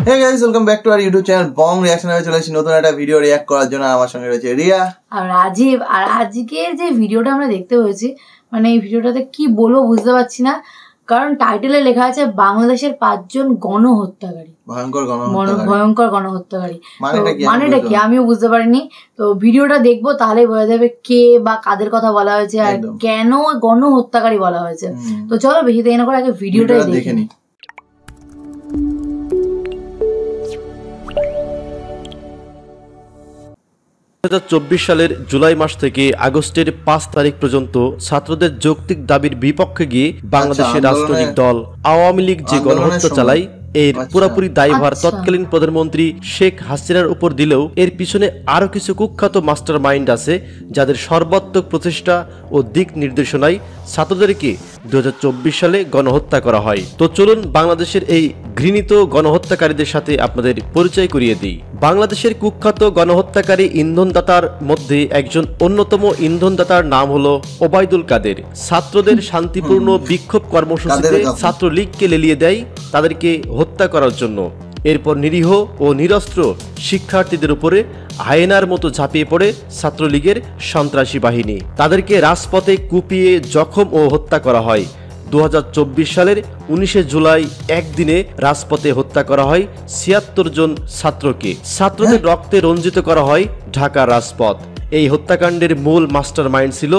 Hey guys, welcome back to our YouTube channel Bong reaction. আমি চলে এসেছি নতুন একটা ভিডিও রিঅ্যাক্ট করার জন্য। আমার সঙ্গে রয়েছে রিয়া আর রাজীব। আর আজকের যে ভিডিওটা আমরা দেখতে হয়েছে, মানে এই ভিডিওটাতে কি বলবো বুঝতে পারছি না, কারণ টাইটেলে লেখা আছে বাংলাদেশের 5 জন গণহত্যাকারী, ভয়ঙ্কর গণহত্যাকারী। মানেটা কি আমিও বুঝতে পারিনি। তো ভিডিওটা দেখবো, তাহলে বোঝা যাবে কে বা কাদের কথা বলা হয়েছে আর কেন গণহত্যাকারী বলা হয়েছে। তো চলো বেশি দেরি না করে আগে ভিডিওটা দেখে নিই। 2024 সালের জুলাই মাস থেকে আগস্টের 5 তারিখ পর্যন্ত ছাত্রদের যৌক্তিক দাবির বিপক্ষে গিয়ে বাংলাদেশের রাজনৈতিক দল আওয়ামী লীগ যে গণহত্যা চালায় এর পুরোপুরি দায়ভার তৎকালীন প্রধানমন্ত্রী শেখ হাসিনার উপর দিলেও এর পিছনে আরো কিছু কুখ্যাত মাস্টার মাইন্ড আছে, যাদের সর্বাত্মক প্রচেষ্টা ও দিক নির্দেশনায় ছাত্রদেরকে 2024 সালে গণহত্যা করা হয়। তো চলুন বাংলাদেশের এই ঘৃণিত গণহত্যাকারীদের সাথে আপনাদের পরিচয় করিয়ে দিই। বাংলাদেশের কুখ্যাত গণহত্যাকারী ইন্ধনদাতার মধ্যে একজন অন্যতম ইন্ধনদাতার নাম হলো ওবায়দুল কাদের। ছাত্রদের শান্তিপূর্ণ বিক্ষোভ কর্মসূচিতে ছাত্রলীগকে লেলিয়ে দেয় তাদেরকে হত্যা করার জন্য। এরপর নিরীহ ও নিরস্ত্র শিক্ষার্থীদের উপরে হায়েনার মতো ঝাঁপিয়ে পড়ে ছাত্রলীগের সন্ত্রাসী বাহিনী। তাদেরকে রাজপথে কুপিয়ে জখম ও হত্যা করা হয়। 2024 সালের 19 জুলাই একদিনে রাজপথে হত্যা করা হয় 76 জন ছাত্রকে। ছাত্রদের রক্তে রঞ্জিত করা হয় ঢাকার রাজপথ। এই হত্যাকাণ্ডের মূল মাস্টার মাইন্ড ছিল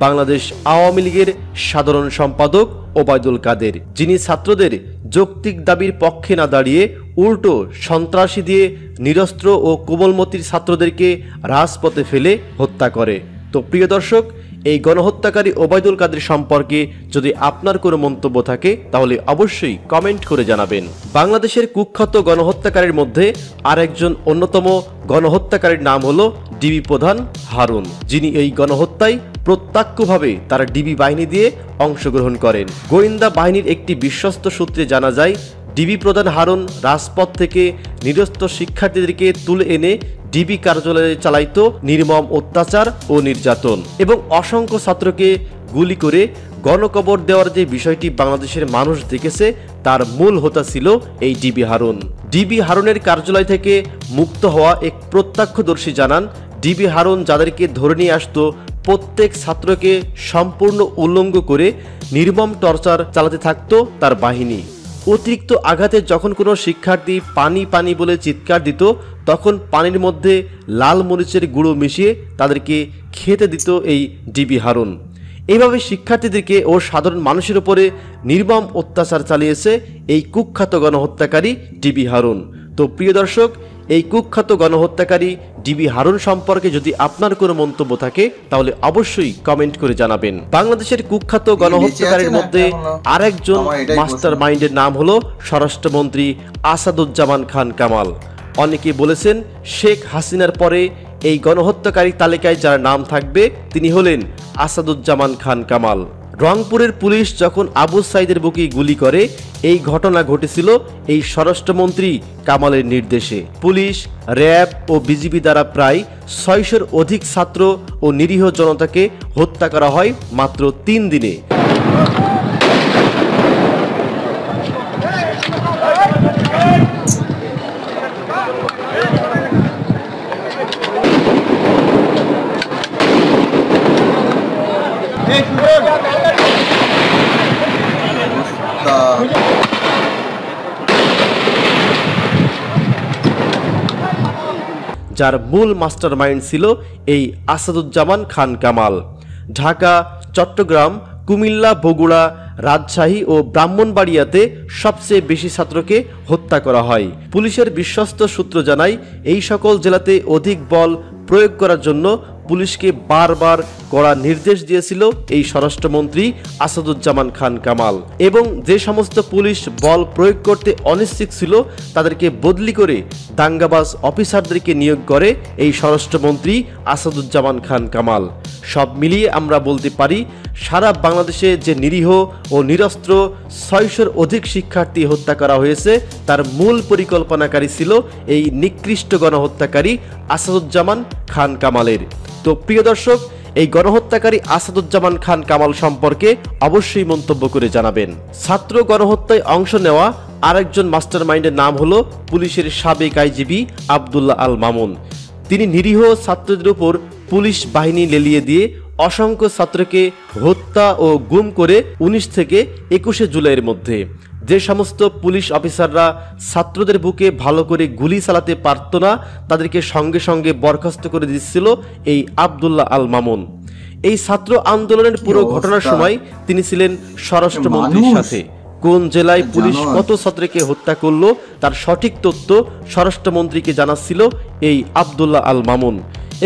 বাংলাদেশ আওয়ামী লীগের সাধারণ সম্পাদক ওবায়দুল কাদের, যিনি ছাত্রদের যৌক্তিক দাবির পক্ষে না দাঁড়িয়ে উল্টো সন্ত্রাসী দিয়ে নিরস্ত্র ও কোমলমতির ছাত্রদেরকে রাজপথে ফেলে হত্যা করে। তো প্রিয় দর্শক, এই গণহত্যাকারী ওবায়দুল কাদের সম্পর্কে যদি আপনার কোনো মন্তব্য থাকে তাহলে অবশ্যই কমেন্ট করে জানাবেন। বাংলাদেশের কুখ্যাত গণহত্যাকারীর মধ্যে আরেকজন অন্যতম গণহত্যাকারীর নাম হলো ডিবি প্রধান হারুন, যিনি এই গণহত্যায় প্রত্যক্ষভাবে তার ডিবি বাহিনী দিয়ে অংশগ্রহণ করেন। গোয়েন্দা বাহিনীর একটি বিশ্বস্ত সূত্রে জানা যায়, ডিবি প্রধান হারুন রাজপথ থেকে নিরস্ত্র শিক্ষার্থীদেরকে তুলে এনে ডিবি কার্যালয়ে চালাইত নির্মম অত্যাচার ও নির্যাতন এবং অসংখ্য ছাত্রকে গুলি করে গণকবর দেওয়ার যে বিষয়টি বাংলাদেশের মানুষ দেখেছে, তার মূল হোতা ছিল এই ডিবি হারুন। ডিবি হারুনের কার্যালয় থেকে মুক্ত হওয়া এক প্রত্যক্ষদর্শী জানান, ডিবি হারুন যাদেরকে ধরে নিয়ে আসতো প্রত্যেক ছাত্রকে সম্পূর্ণ উল্লঙ্ঘ করে নির্মম টর্চার চালাতে থাকতো তার বাহিনী। অতিরিক্ত আঘাতে যখন কোনো শিক্ষার্থী পানি পানি বলে চিৎকার দিত, তখন পানির মধ্যে লাল মরিচের গুঁড়ো মিশিয়ে তাদেরকে খেতে দিত এই ডিবি হারুন। এইভাবে শিক্ষার্থীদেরকে ও সাধারণ মানুষের উপরে নির্মম অত্যাচার চালিয়েছে এই কুখ্যাত গণহত্যাকারী ডিবি হারুন। তো প্রিয় দর্শক, এই কুখ্যাত গণহত্যাকারী ডিবি হারুন সম্পর্কে যদি আপনার কোনো মন্তব্য থাকে তাহলে অবশ্যই কমেন্ট করে জানাবেন। বাংলাদেশের কুখ্যাত গণহত্যাকারীর মধ্যে আরেকজন মাস্টার মাইন্ডের নাম হলো স্বরাষ্ট্রমন্ত্রী আসাদুজ্জামান খান কামাল। অনেকে বলেছেন শেখ হাসিনার পরে এই গণহত্যাকারী তালিকায় যার নাম থাকবে তিনি হলেন আসাদুজ্জামান খান কামাল। রংপুরের পুলিশ যখন আবু সাইদের বুকে গুলি করে, এই ঘটনা ঘটেছিল এই স্বরাষ্ট্রমন্ত্রী কামালের নির্দেশে। পুলিশ, র্যাব ও বিজিবি দ্বারা প্রায় 600-র অধিক ছাত্র ও নিরীহ জনতাকে হত্যা করা হয় মাত্র 3 দিনে। যার মূল মাস্টার মাইন্ড ছিল এই আসাদুজ্জামান খান কামাল। ঢাকা, চট্টগ্রাম, কুমিল্লা, বগুড়া, রাজশাহী ও ব্রাহ্মণবাড়িয়াতে সবচেয়ে বেশি ছাত্রকে হত্যা করা হয়। পুলিশের বিশ্বস্ত সূত্র জানায়, এই সকল জেলাতে অধিক বল প্রয়োগ করার জন্য পুলিশকে বারবার কড়া নির্দেশ দিয়েছিল এই স্বরাষ্ট্রমন্ত্রী আসাদুজ্জামান খান কামাল, এবং যে সমস্ত পুলিশ বল প্রয়োগ করতে অনিচ্ছুক ছিল তাদেরকে বদলি করে দাঙ্গাবাজ অফিসারদেরকে নিয়োগ করে এই স্বরাষ্ট্রমন্ত্রী আসাদুজ্জামান খান কামাল। সব মিলিয়ে আমরা বলতে পারি, সারা বাংলাদেশে যে নিরীহ ও নিরস্ত্র 600-র অধিক শিক্ষার্থী হত্যা করা হয়েছে, তার মূল পরিকল্পনাকারী ছিল এই নিকৃষ্ট গণহত্যাকারী আসাদুজ্জামান খান কামালের। তো প্রিয় দর্শক, এই গণহত্যাকারী আসাদুজ্জামান খান কামাল সম্পর্কে অবশ্যই মন্তব্য করে জানাবেন। ছাত্র গণহত্যায় অংশ নেওয়া আরেকজন মাস্টার মাইন্ডের নাম হলো পুলিশের সাবেক আইজিপি আব্দুল্লাহ আল মামুন। তিনি নিরীহ ছাত্রদের উপর পুলিশ বাহিনী লেলিয়ে দিয়ে অসংখ্য ছাত্রকে হত্যা ও গুম করে 19 থেকে 21 জুলাইয়ের মধ্যে যে সমস্ত পুলিশ অফিসাররা ছাত্রদের বুকে ভালো করে গুলি চালাতে পারত না তাদেরকে সঙ্গে সঙ্গে বরখাস্ত করে দিচ্ছিল এই আব্দুল্লাহ আল মামুন। এই ছাত্র আন্দোলনের পুরো ঘটনার সময় তিনি ছিলেন স্বরাষ্ট্রমন্ত্রীর সাথে। কোন জেলায় পুলিশ কত ছাত্রকে হত্যা করলো তার সঠিক তথ্য স্বরাষ্ট্রমন্ত্রীকে জানাচ্ছিল এই আব্দুল্লাহ আল মামুন,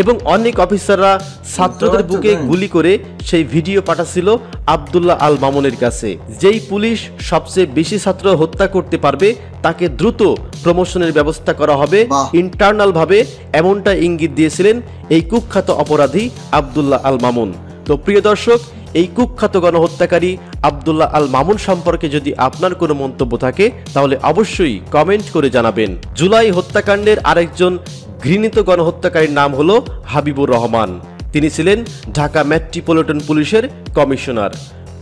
এবং অনেক অফিসাররা ছাত্রদের বুকে গুলি করে সেই ভিডিও পাঠাচ্ছিল আব্দুল্লাহ আল মামুনের কাছে। যেই পুলিশ সবচেয়ে বেশি ছাত্র হত্যা করতে পারবে তাকে দ্রুত প্রমোশনের ব্যবস্থা করা হবে ইন্টারনাল ভাবে, এমনটা ইঙ্গিত দিয়েছিলেন এই কুখ্যাত অপরাধী আব্দুল্লাহ আল মামুন। তো প্রিয় দর্শক, এই কুখ্যাত গণহত্যাকারী আব্দুল্লাহ আল মামুন সম্পর্কে যদি আপনার কোনো মন্তব্য থাকে তাহলে অবশ্যই কমেন্ট করে জানাবেন। জুলাই হত্যাকাণ্ডের আরেকজন ঘৃণিত গণহত্যাকারীর নাম হলো হাবিবুর রহমান। তিনি ছিলেন ঢাকা মেট্রোপলিটন পুলিশের কমিশনার।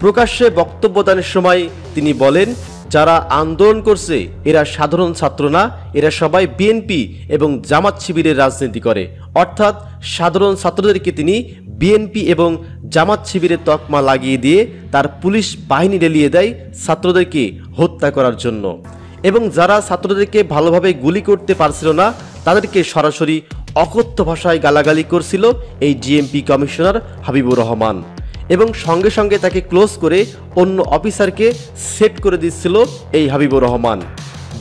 প্রকাশ্যে বক্তব্য দানের সময় তিনি বলেন, যারা আন্দোলন করছে এরা সাধারণ ছাত্র না, এরা সবাই বিএনপি এবং জামাত শিবিরের রাজনীতি করে। অর্থাৎ সাধারণ ছাত্রদেরকে তিনি বিএনপি এবং জামাত শিবিরের তকমা লাগিয়ে দিয়ে তার পুলিশ বাহিনী লেলিয়ে দেয় ছাত্রদেরকে হত্যা করার জন্য, এবং যারা ছাত্রদেরকে ভালোভাবে গুলি করতে পারছিল না তাদেরকে সরাসরি অকথ্য ভাষায় গালাগালি করছিল এই ডিএমপি কমিশনার হাবিবুর রহমান, এবং সঙ্গে সঙ্গে তাকে ক্লোজ করে অন্য অফিসারকে সেট করে দিচ্ছিল এই হাবিবুর রহমান।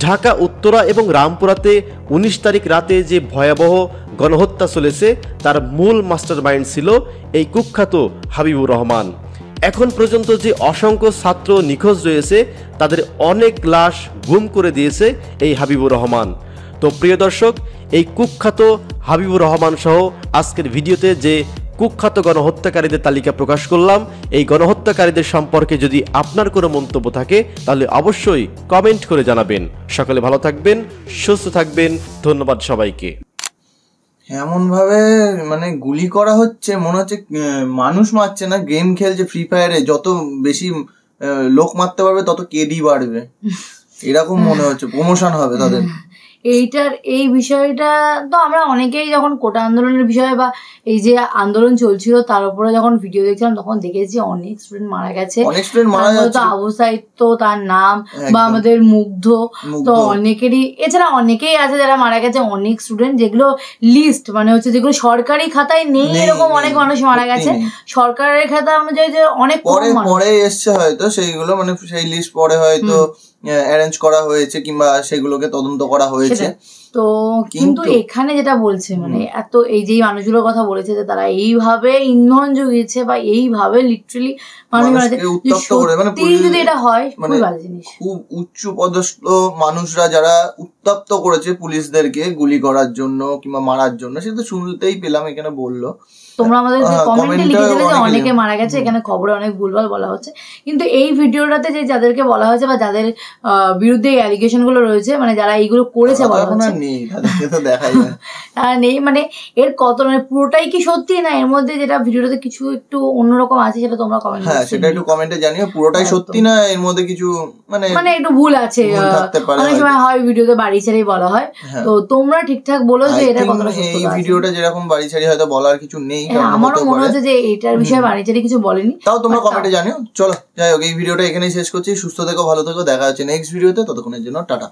ঢাকা উত্তরা এবং রামপুরাতে 19 তারিখ রাতে যে ভয়াবহ গণহত্যা চলেছে তার মূল মাস্টার মাইন্ড ছিল এই কুখ্যাত হাবিবুর রহমান। এখন পর্যন্ত যে অসংখ্য ছাত্র নিখোঁজ রয়েছে তাদের অনেক লাশ গুম করে দিয়েছে এই হাবিবুর রহমান। তো প্রিয় দর্শক, এই কুখ্যাত হাবিবুর রহমান সহ আজকের ভিডিওতে যে কুখ্যাত গণহত্যাকারীদের তালিকা প্রকাশ করলাম, এই গণহত্যাকারীদের সম্পর্কে যদি আপনার কোনো মন্তব্য থাকে তাহলে অবশ্যই কমেন্ট করে জানাবেন। সকলে ভালো থাকবেন, সুস্থ থাকবেন, ধন্যবাদ সবাইকে। এমন ভাবে মানে গুলি করা হচ্ছে, মনে হচ্ছে মানুষ মারছে না, গেম খেলছে ফ্রি ফায়ারে, যত বেশি লোক মারতে পারবে তত কেডি বাড়বে, এরকম মনে হচ্ছে, প্রমোশন হবে তাদের। এই বিষয়টা তো আমরা অনেকেই যখন কোটা আন্দোলনের বিষয়ে বা এই যে আন্দোলন চলছিল তার উপরে যখন ভিডিও দেখছিলাম তখন দেখেছি অনেক স্টুডেন্ট মারা গেছে। তো আবু সাইদ তো তার নাম, বা আমাদের মুগ্ধ, তো অনেকেরই, এছাড়া অনেকেই আছে যারা মারা গেছে, অনেক স্টুডেন্ট যেগুলো লিস্ট মানে হচ্ছে যেগুলো সরকারি খাতায় নেই, এরকম অনেক মানুষ মারা গেছে। সরকারের খাতা অনুযায়ী যে অনেক পরে এসছে হয়তো সেইগুলো, মানে সেই লিস্ট পরে হয়তো অ্যারেঞ্জ করা হয়েছে কিংবা সেগুলোকে তদন্ত করা হয়েছে। তো কিন্তু এখানে যেটা বলছে মানে এত এই যে মানুষগুলোর কথা বলেছে যে তারা এইভাবে ইন্ধন জুগিয়েছে বা এইভাবে লিটারালি যদি এটা হয় খুবই বাজে জিনিস। খুব উচ্চ পদস্থ মানুষরা যারা উত্তপ্ত করেছে পুলিশদেরকে গুলি করার জন্য কিংবা মারার জন্য, সেটা শুনতেই পেলাম, এখানে বললো। তোমরা আমাদের কমেন্টে লিখে দিলে যে অনেকে মারা গেছে, এখানে খবরে অনেক ভুলভাল বলা হচ্ছে। কিন্তু এই ভিডিওটাতে যে যাদেরকে বলা হয়েছে বা যাদের বিরুদ্ধে এই অ্যালিগেশন গুলো রয়েছে, মানে যারা এইগুলো করেছে বলা হচ্ছে, নেই, মানে এর কত মানে পুরোটাই কি সত্যি, না এর মধ্যে যেটা ভিডিওটাতে কিছু একটু অন্যরকম আছে সেটা তোমরা কমেন্টে, হ্যাঁ সেটা একটু কমেন্টে জানিও, পুরোটাই সত্যি না এর মধ্যে কিছু মানে একটু ভুল আছে। অনেক সময় হয় ভিডিওতে বাড়ি ছাড়াই বলা হয়, তো তোমরা ঠিকঠাক বলো যে এটা কতটা সত্যি। এই ভিডিওটা যেরকম বাড়ি ছাড়ি হয়তো বলার কিছু নেই, আমারও মনে হচ্ছে যে এটার বিষয়ে বাড়ি ছাড়ি কিছু বলেনি, তাও তোমরা কমেন্টে জানিও। চলো যাই হোক, এই ভিডিওটা এখানেই শেষ করছি। সুস্থ থেকো, ভালো থেকো, দেখা হচ্ছে নেক্সট ভিডিওতে, ততক্ষণের জন্য টাটা।